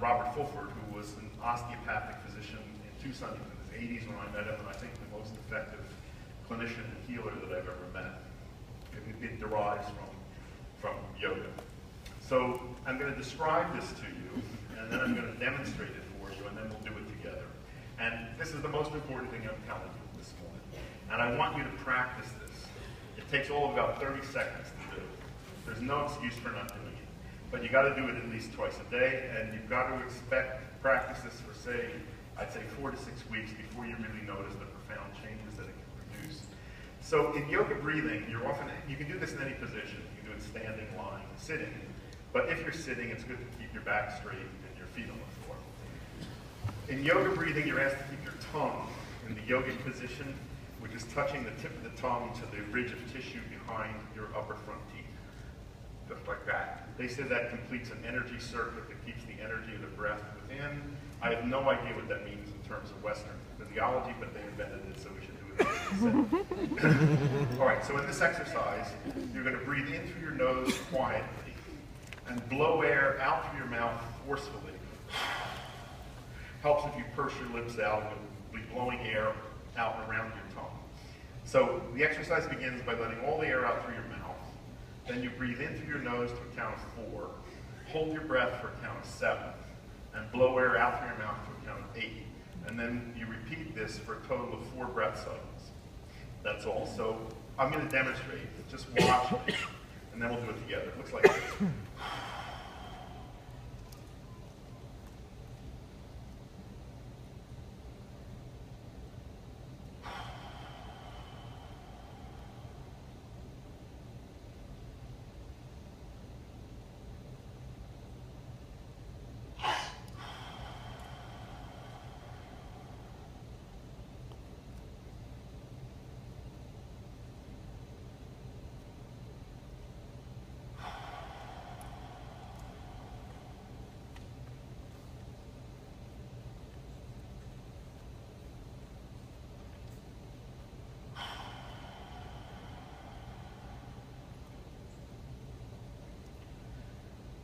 Robert Fulford, who was an osteopathic physician in Tucson in his 80s when I met him, and I think the most effective clinician and healer that I've ever met. It derives from yoga. So I'm going to describe this to you, and then I'm going to demonstrate it for you, and then we'll do it together. And this is the most important thing I'm telling you this morning. And I want you to practice this. It takes all of about 30 seconds to do. There's no excuse for not doing it. But you got to do it at least twice a day, and you've got to practice this for, say, I'd say 4 to 6 weeks before you really notice the profound changes that it can produce. So in yoga breathing, you can do this in any position. You can do it standing, lying, sitting. But if you're sitting, it's good to keep your back straight and your feet on the floor. In yoga breathing, you're asked to keep your tongue in the yogic position, which is touching the tip of the tongue to the ridge of tissue behind your upper front teeth. Just like that. They say that completes an energy circuit that keeps the energy of the breath within. I have no idea what that means in terms of Western physiology, but they invented it, so we should do it. All right, so in this exercise, you're going to breathe in through your nose quietly and blow air out through your mouth forcefully. Helps if you purse your lips out and you'll be blowing air out and around your tongue. So the exercise begins by letting all the air out through your mouth. Then you breathe in through your nose to a count of 4. Hold your breath for a count of 7. And blow air out through your mouth to a count of 8. And then you repeat this for a total of 4 breath cycles. That's all. So I'm going to demonstrate. Just watch me, and then we'll do it together. It looks like this.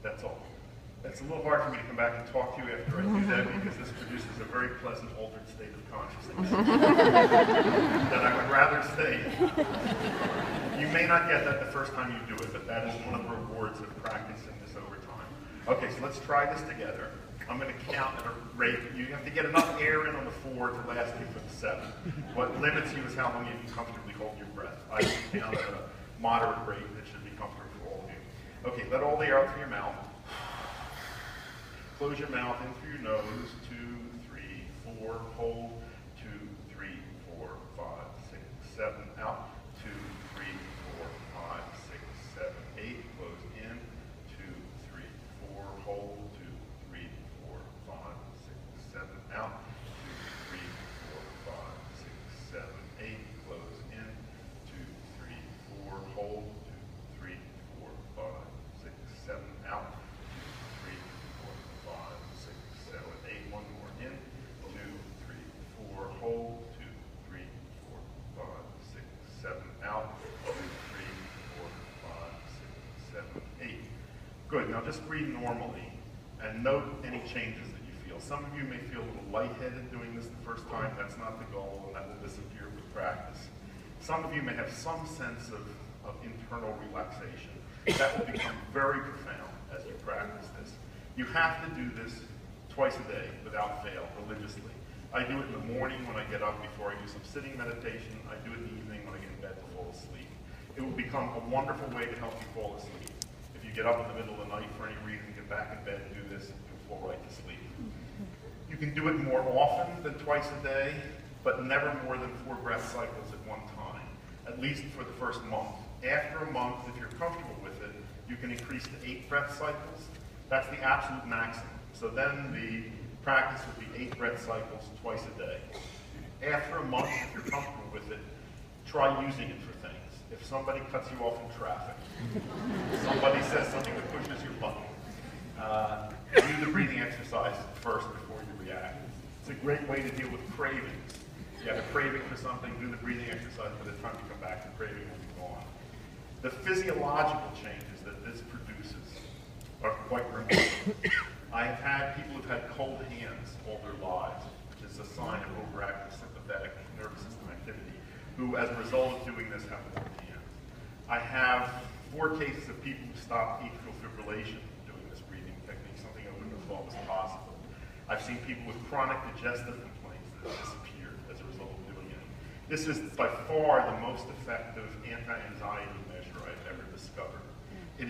That's all. It's a little hard for me to come back and talk to you after I do that because this produces a very pleasant altered state of consciousness that I would rather stay in. You may not get that the first time you do it, but that is one of the rewards of practicing this over time. Okay, so let's try this together. I'm going to count at a rate. You have to get enough air in on the 4 to last you for the 7. What limits you is how long you can comfortably hold your breath. I can count at a moderate rate that should be comfortable for all of you. Okay, let all the air out through your mouth. Close your mouth in through your nose. 2, 3, 4. Hold. 2, 3, 4, 5, 6, 7. Out. 2, 3, 4, 5, 6, 7, 8. Close in. 2, 3, 4. Hold. 2, 3, 4, 5, 6, 7. Out. 2, 3, 4, 5, 6, 7, 8. Close in. 2, 3, 4. Hold. 2, 3, 4, 5, 6, 7. Out. 2, 3, 4, 5, 6, 7, 8. One more in. 2, 3, 4. Hold. 2, 3, 4, 5, 6, 7. Out. 2, 3, 4, 5, 6, 7, 8. Good. Now just breathe normally and note any changes that you feel. Some of you may feel a little lightheaded doing this the first time. That's not the goal, and that will disappear with practice. Some of you may have some sense of internal relaxation. That will become very profound as you practice this. You have to do this twice a day without fail, religiously. I do it in the morning when I get up before I do some sitting meditation. I do it in the evening when I get in bed to fall asleep. It will become a wonderful way to help you fall asleep. If you get up in the middle of the night for any reason, get back in bed and do this, you'll fall right to sleep. You can do it more often than twice a day, but never more than 4 breath cycles at one time, at least for the first month. After a month, if you're comfortable with it, you can increase to 8 breath cycles. That's the absolute maximum. So then the practice would be 8 breath cycles twice a day. After a month, if you're comfortable with it, try using it for things. If somebody cuts you off in traffic, somebody says something that pushes your button, do the breathing exercise first before you react. It's a great way to deal with cravings. You have a craving for something, do the breathing exercise. By the time you come back, the craving will be gone. The physiological changes that this produces are quite remarkable. I have had people who've had cold hands all their lives, which is a sign of overactive sympathetic nervous system activity, who as a result of doing this have warm hands. I have 4 cases of people who stopped atrial fibrillation doing this breathing technique, something I wouldn't have thought was possible. I've seen people with chronic digestive complaints that have disappeared as a result of doing it. This is by far the most effective anti-anxiety measure I've ever discovered.